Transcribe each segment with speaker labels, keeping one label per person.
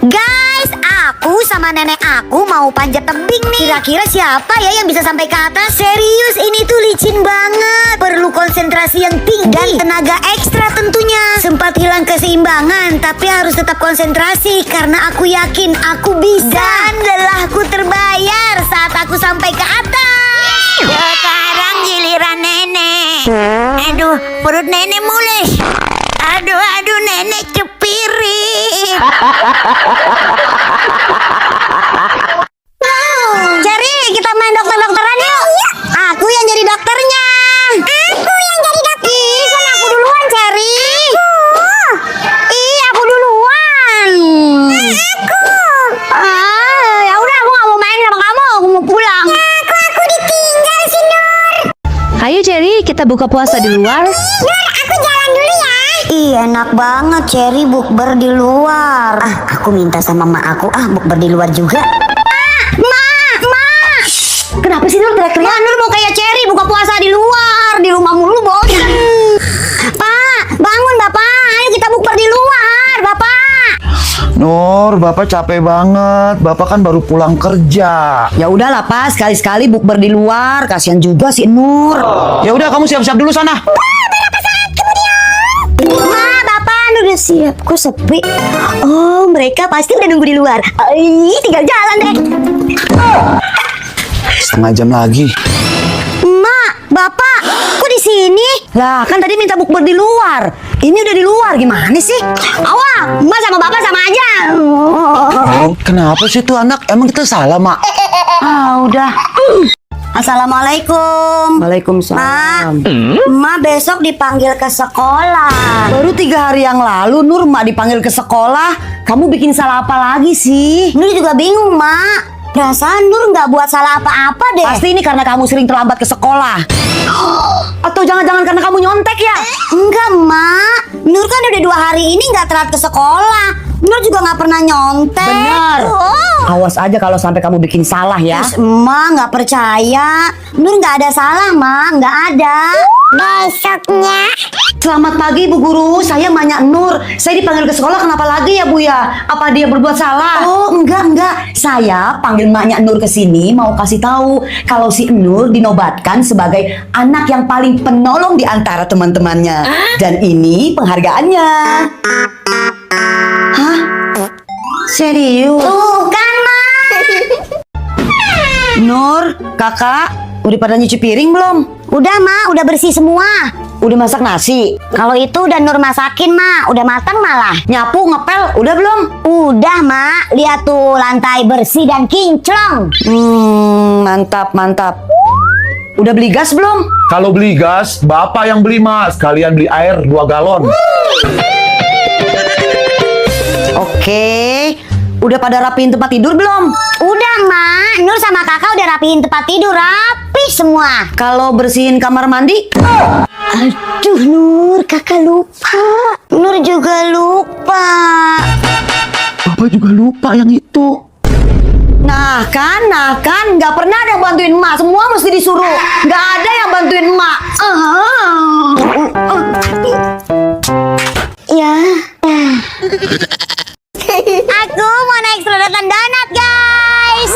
Speaker 1: Guys, aku sama nenek aku mau panjat tebing nih. Kira-kira siapa ya yang bisa sampai ke atas? Serius, ini tuh licin banget. Perlu konsentrasi yang tinggi dan tenaga ekstra tentunya. Sempat hilang keseimbangan, tapi harus tetap konsentrasi karena aku yakin aku bisa. Dan lelahku terbayar saat aku sampai ke atas.
Speaker 2: Sekarang giliran nenek. Aduh, perut nenek mules. Aduh, nenek cepirit.
Speaker 1: Cherry, kita main dokter-dokteran yuk. Aku yang jadi dokternya.
Speaker 2: Aku yang jadi dokter.
Speaker 1: Ih, kan aku duluan, Cherry. Aku duluan.
Speaker 2: Aku.
Speaker 1: Ya udah, aku nggak mau main sama kamu. Aku mau pulang.
Speaker 2: Aku ditinggal sih, Nur.
Speaker 3: Ayo Cherry, kita buka puasa di luar.
Speaker 2: Nur, aku jalan dulu ya.
Speaker 1: Ih, enak banget Cherry bukber di luar. Aku minta sama mak aku, bukber di luar juga. Kenapa sih Nur teriak-teriak? Nur mau kayak Cherry buka puasa di luar. Di rumah mulu bosan. Pak, bangun Bapak. Ayo kita bukber di luar, Bapak.
Speaker 4: Nur, Bapak capek banget. Bapak kan baru pulang kerja.
Speaker 5: Ya udahlah Pak, sekali-sekali bukber di luar, kasihan juga si Nur.
Speaker 4: Ya udah, kamu siap-siap dulu sana.
Speaker 1: Ma, Bapak udah siap. Kok sepi? Oh, mereka pasti udah nunggu di luar. Tinggal jalan deh.
Speaker 4: Setengah jam lagi.
Speaker 1: Mak, Bapak, kok di sini?
Speaker 5: Lah, kan tadi minta bukber di luar. Ini udah di luar, gimana sih?
Speaker 1: Awal, Mak sama Bapak sama aja.
Speaker 4: Kenapa sih tuh anak? Emang kita salah, Mak?
Speaker 5: Udah.
Speaker 1: Assalamualaikum.
Speaker 5: Waalaikumsalam.
Speaker 1: Ma besok dipanggil ke sekolah.
Speaker 5: Baru 3 hari yang lalu Nur mak dipanggil ke sekolah. Kamu bikin salah apa lagi sih?
Speaker 1: Nur juga bingung, Mak. Perasaan Nur nggak buat salah apa-apa deh.
Speaker 5: Pasti ini karena kamu sering terlambat ke sekolah. Atau jangan-jangan karena kamu nyontek ya?
Speaker 1: Enggak, Mak. Nur kan udah 2 hari ini nggak telat ke sekolah. Nur juga nggak pernah nyontek.
Speaker 5: Benar.
Speaker 1: Oh.
Speaker 5: Awas aja kalau sampai kamu bikin salah ya.
Speaker 1: Terus Emak nggak percaya. Nur nggak ada salah, Mak. Nggak ada.
Speaker 2: Besoknya.
Speaker 5: Selamat pagi Bu Guru, saya Manya Nur. Saya dipanggil ke sekolah kenapa lagi ya Bu ya? Apa dia berbuat salah? Oh enggak. Saya panggil Manya Nur ke sini mau kasih tahu kalau si Nur dinobatkan sebagai anak yang paling penolong di antara teman-temannya. Dan ini penghargaannya. Hah? Serius?
Speaker 1: Tuh kan, Mak.
Speaker 5: Nur, kakak, udah pada nyuci piring belum?
Speaker 1: Udah, Mak. Udah bersih semua.
Speaker 5: Udah masak nasi?
Speaker 1: Kalau itu udah Nur masakin, Mak. Udah matang malah.
Speaker 5: Nyapu, ngepel, udah belum?
Speaker 1: Udah, Mak. Lihat tuh lantai bersih dan kinclong.
Speaker 5: Mantap. Udah beli gas belum?
Speaker 4: Kalau beli gas, Bapak yang beli, Mas. Kalian beli air 2 galon.
Speaker 5: Oke. Udah pada rapiin tempat tidur belum?
Speaker 1: Udah, Mak. Nur sama kakak udah rapiin tempat tidur. Rapi semua.
Speaker 5: Kalau bersihin kamar mandi?
Speaker 1: Aduh, Nur. Kakak lupa. Nur juga lupa.
Speaker 4: Bapak juga lupa yang itu.
Speaker 5: Nah kan, nggak pernah ada yang bantuin emak, semua mesti disuruh. Nggak ada yang bantuin emak.
Speaker 1: Ya. Aku mau naik selodotan donat, guys.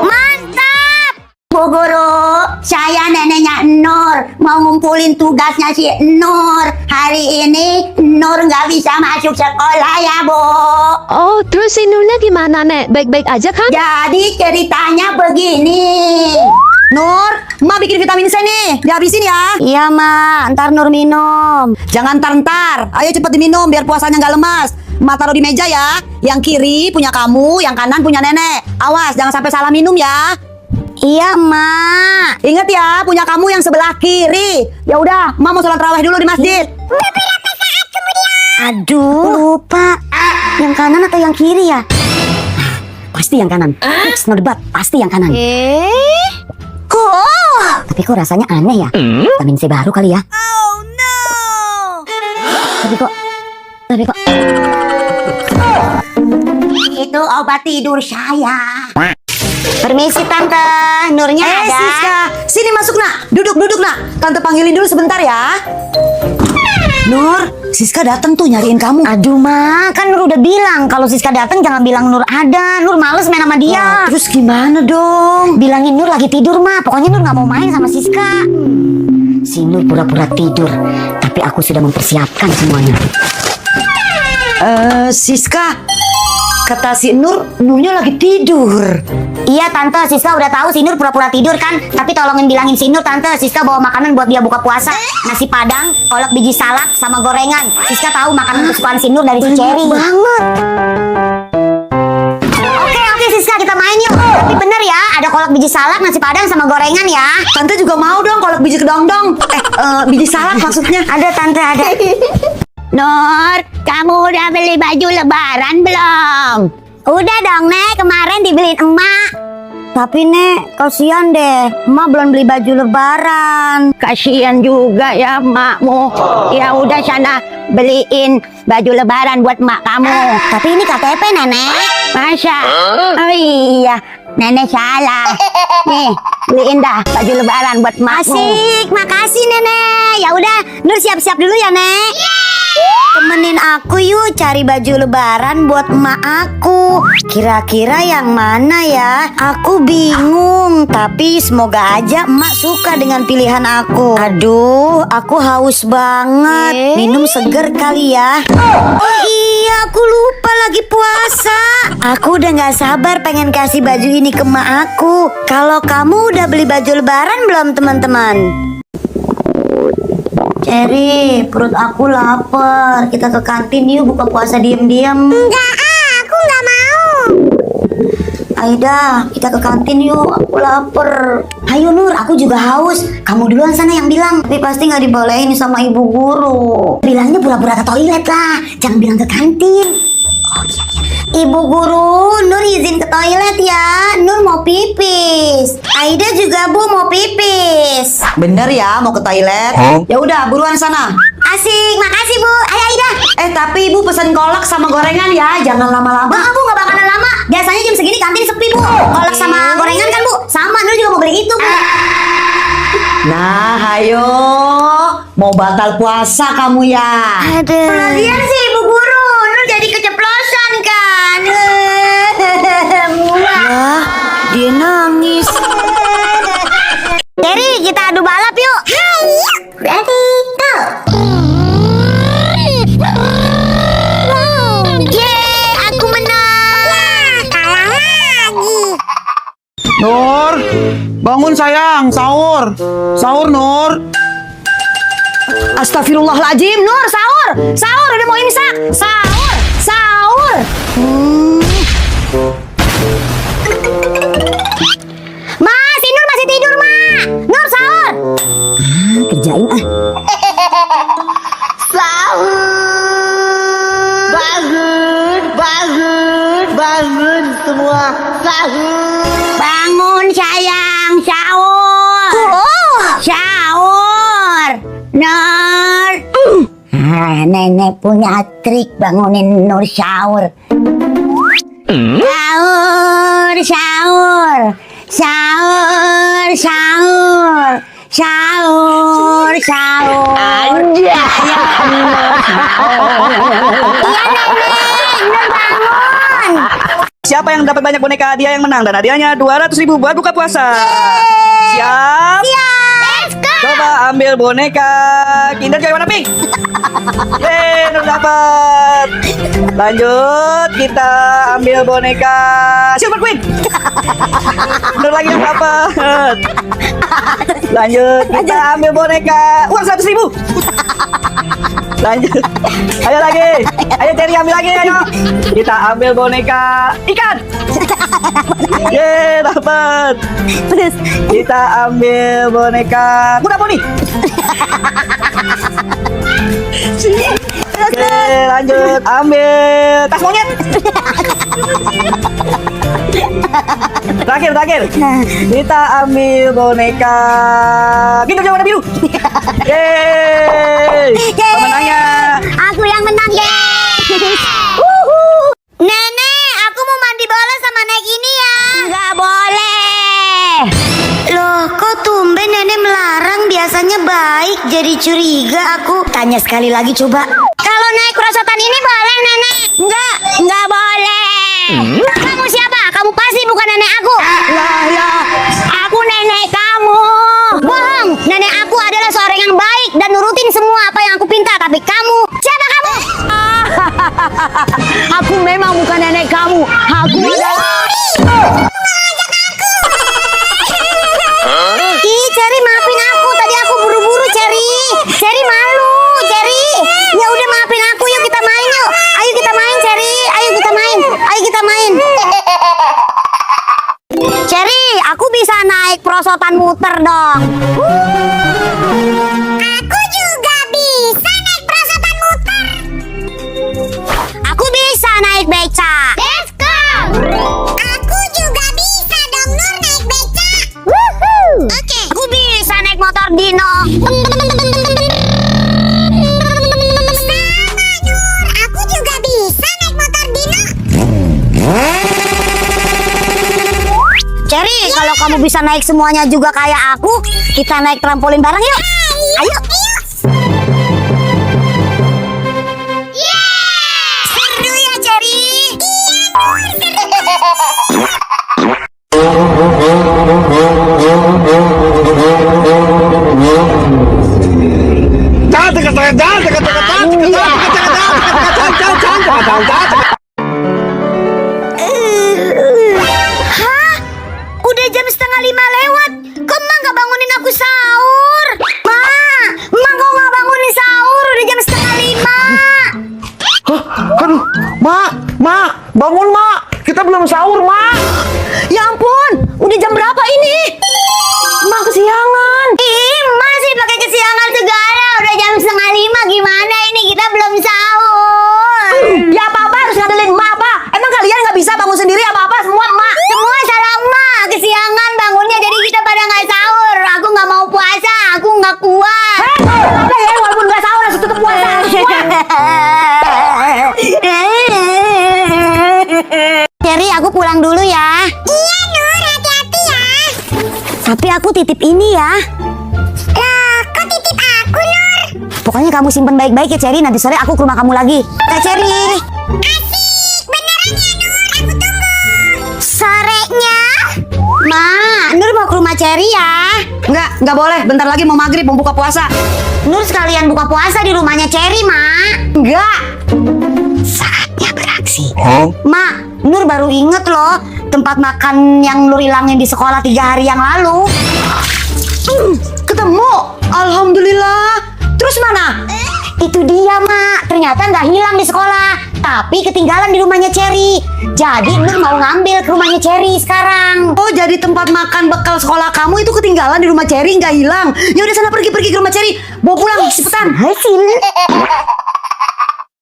Speaker 1: Mantap.
Speaker 2: Bu Guru, saya neneknya Nur. Mau ngumpulin tugasnya si Nur. Hari ini Nur nggak bisa masuk sekolah ya, Bu.
Speaker 3: Oh, terus si Nurnya gimana, Nek? Baik-baik aja kan?
Speaker 2: Jadi ceritanya begini.
Speaker 5: Nur, emak bikin vitamin C nih, dihabisin ya.
Speaker 1: Iya, Mak. Ntar Nur minum.
Speaker 5: Jangan ntar. Ayo cepet diminum biar puasanya nggak lemas. Emak taruh di meja ya. Yang kiri punya kamu, yang kanan punya nenek. Awas, jangan sampai salah minum ya.
Speaker 1: Iya, Mak.
Speaker 5: Ingat ya, punya kamu yang sebelah kiri. Ya udah, emak mau sholat tarawih dulu di masjid.
Speaker 1: Aduh, lupa. Yang kanan atau yang kiri ya?
Speaker 5: Pasti yang kanan. No debat, pasti yang kanan.
Speaker 1: Tapi kok rasanya aneh ya? Vitamin C baru kali ya?
Speaker 2: Oh no.
Speaker 1: Tapi kok
Speaker 2: Itu obat tidur saya.
Speaker 1: Permisi. Permisi tante, Nurnya ada.
Speaker 5: Siska, sini masuk nak. Duduk nak. Tante panggilin dulu sebentar ya. Nur, Siska datang tuh nyariin kamu.
Speaker 1: Aduh Ma, kan Nur udah bilang kalau Siska datang jangan bilang Nur ada. Nur males main sama dia.
Speaker 5: Terus gimana dong?
Speaker 1: Bilangin Nur lagi tidur Ma. Pokoknya Nur nggak mau main sama Siska. Si Nur pura-pura tidur, tapi aku sudah mempersiapkan semuanya.
Speaker 5: Siska, kata si Nurnya lagi tidur.
Speaker 1: Iya tante, Siska udah tahu si Nur pura-pura tidur kan. Tapi tolongin bilangin si Nur tante, Siska bawa makanan buat dia buka puasa. Nasi padang, kolak biji salak, sama gorengan. Siska tahu makanan kesukaan si Nur dari si Cherry.
Speaker 5: Banget.
Speaker 1: Oke Siska, kita main yuk. Tapi bener ya, ada kolak biji salak, nasi padang, sama gorengan ya.
Speaker 5: Tante juga mau dong kalau biji kedong-dong. Biji salak maksudnya.
Speaker 1: Ada tante, ada.
Speaker 2: Nur, kamu udah beli baju lebaran belum?
Speaker 1: Udah dong Nek, kemarin dibeliin emak. Tapi Nek, kasihan deh, emak belum beli baju lebaran.
Speaker 2: Kasihan juga ya makmu. Ya udah sana beliin baju lebaran buat mak kamu.
Speaker 1: Tapi ini KTP Nenek.
Speaker 2: Masa? Oh iya, nenek salah. Nih, beliin dah baju lebaran buat makmu.
Speaker 1: Asik, makasih Nenek. Ya udah, Nur siap-siap dulu ya Nek. Temenin aku yuk cari baju lebaran buat emak aku. Kira-kira yang mana ya? Aku bingung, tapi semoga aja emak suka dengan pilihan aku. Aduh, aku haus banget. Minum seger kali ya. Oh iya, aku lupa lagi puasa. Aku udah gak sabar pengen kasih baju ini ke emak aku. Kalau kamu udah beli baju lebaran belum teman-teman? Cherry, perut aku lapar. Kita ke kantin yuk buka puasa diam-diam.
Speaker 2: Enggak, aku nggak mau.
Speaker 1: Aida, kita ke kantin yuk. Aku lapar. Ayo Nur, aku juga haus. Kamu duluan sana yang bilang. Tapi pasti nggak dibolehin sama ibu guru. Bilangnya pura-pura ke toilet lah. Jangan bilang ke kantin. Oh iya. Ibu guru, Nur izin ke toilet ya. Nur mau pipis. Aida juga Bu mau pipis.
Speaker 5: Bener ya mau ke toilet? Ya udah buruan sana.
Speaker 1: Asik, makasih Bu. Ayo Aida.
Speaker 5: Tapi ibu pesen kolak sama gorengan ya, jangan lama-lama.
Speaker 1: Bu nggak bakalan lama. Biasanya jam segini kantin sepi Bu. Kolak sama gorengan kan Bu? Sama, Nur juga mau beli itu Bu.
Speaker 5: Nah, ayo. Mau batal puasa kamu ya?
Speaker 1: Aduh. Lagian sih Ibu Guru, Nur jadi keceplosan kan. Wah, dia nangis. Terry, kita adu balap yuk. Ready, go. Yeay, aku menang. Kalah lagi.
Speaker 4: Nur, bangun sayang, sahur. Sahur Nur.
Speaker 5: Astagfirullahaladzim, Nur, sahur. Sahur, udah mau imsak. Sahur, sahur.
Speaker 1: Ma, si Nur masih tidur, Ma. Nur sahur. Kerjain ah.
Speaker 6: Bangun semua,
Speaker 2: Bangun sayang, sahur. Sahur. Nur. Nenek punya trik bangunin Nur sahur. Sahur, sahur. Sahur, sahur. Sahur, sahur. Aja. Iya nenek, Nur bangun.
Speaker 6: Siapa yang dapat banyak boneka hadiah yang menang dan hadiahnya 200.000 buat buka puasa. Siap?
Speaker 2: Let's go.
Speaker 6: Coba ambil boneka Kinder Joy warna pink. Yeay, Nur dapat. Lanjut, kita ambil boneka Silver Queen. Nur lagi yang dapat. Lanjut, kita ambil boneka uang 100.000. Lanjut. Ayo lagi. Ayo Terry ambil lagi, ayo. Kita ambil boneka ikan. Yeay, dapat.
Speaker 1: Terus
Speaker 6: Kita ambil boneka kuda poni. Oke, lanjut. Ambil tas monyet. Terakhir. Kita ambil boneka Kinder Joy warna biru. Yeay. Pemenangnya.
Speaker 1: aku yang menang, guys. Nenek, aku mau mandi bola sama naik ini ya.
Speaker 2: Nggak boleh.
Speaker 1: kok tumben nenek melarang? Biasanya baik, jadi curiga aku. Tanya sekali lagi coba. Kalau naik perosotan ini boleh nenek?
Speaker 2: Enggak boleh.
Speaker 1: Kamu siapa? Kamu pasti bukan nenek aku.
Speaker 2: Lah, aku nenek kamu.
Speaker 1: Bohong, nenek aku adalah seorang yang baik dan nurutin semua apa yang aku pinta. Tapi kamu, siapa kamu?
Speaker 5: Aku memang bukan nenek kamu. Aku adalah...
Speaker 1: Ih, Cherry maafin aku. Tadi aku buru-buru, Cherry. Cherry malu, Cherry. Ya udah maafin aku, yuk kita main yuk. Ayo kita main, Cherry. Ayo kita main. Ayo kita main. Cherry, aku bisa naik perosotan muter dong. Aku juga bisa naik perosotan muter. Aku bisa naik beca. Let's go. Aku juga bisa dong Nur naik beca. Oke. Aku bisa naik motor Dino. Sama Nur, aku juga bisa naik motor Dino. Cherry, kalau kamu bisa naik semuanya juga kayak aku, kita naik trampolin bareng yuk. Ayo. Seru ya, Cherry. Hah? Udah jam 4:30 lewat. Kok Mak nggak bangunin aku sahur? Mak kok nggak bangunin sahur? Udah jam 4:30.
Speaker 4: Aduh, Mak, bangun Mak. Kita belum sahur Mak.
Speaker 5: Ya ampun, udah jam berapa ini? Mak kesiangan.
Speaker 1: Ih, masih pakai kesiangan segala. Udah jam 4:30. Gimana ini? Kita belum sahur.
Speaker 5: Ya apa-apa harus ngandelin emak apa? Emang kalian nggak bisa bangun sendiri apa-apa semua emak?
Speaker 1: Semua salah emak. Kesiangan bangunnya jadi kita pada nggak sahur. Aku nggak mau puasa. Aku nggak kuat.
Speaker 5: Apa ya walaupun nggak sahur harus tetap puasa.
Speaker 1: Cherry, aku pulang dulu ya. Iya Nur, hati-hati ya. Tapi aku titip ini ya. Lah, kok titip aku Nur? Pokoknya kamu simpen baik-baik ya Cherry. Nanti sore aku ke rumah kamu lagi. Cherry. Asik, beneran ya Nur. Aku tunggu. Sorenya. Nur mau ke rumah Cherry ya.
Speaker 5: Nggak boleh. Bentar lagi mau maghrib, mau buka puasa.
Speaker 1: Nur sekalian buka puasa di rumahnya Cherry,
Speaker 5: Nggak.
Speaker 1: Saatnya beraksi. Nur baru inget loh tempat makan yang Nur hilangin di sekolah 3 hari yang lalu.
Speaker 5: Ketemu. Alhamdulillah. Terus mana?
Speaker 1: Itu dia, Ternyata nggak hilang di sekolah, tapi ketinggalan di rumahnya Cherry. Jadi Nur mau ngambil ke rumahnya Cherry sekarang.
Speaker 5: Oh, jadi tempat makan bekal sekolah kamu itu ketinggalan di rumah Cherry, nggak hilang. Ya udah sana pergi ke rumah Cherry. Bawa pulang cepetan.
Speaker 1: Hasil.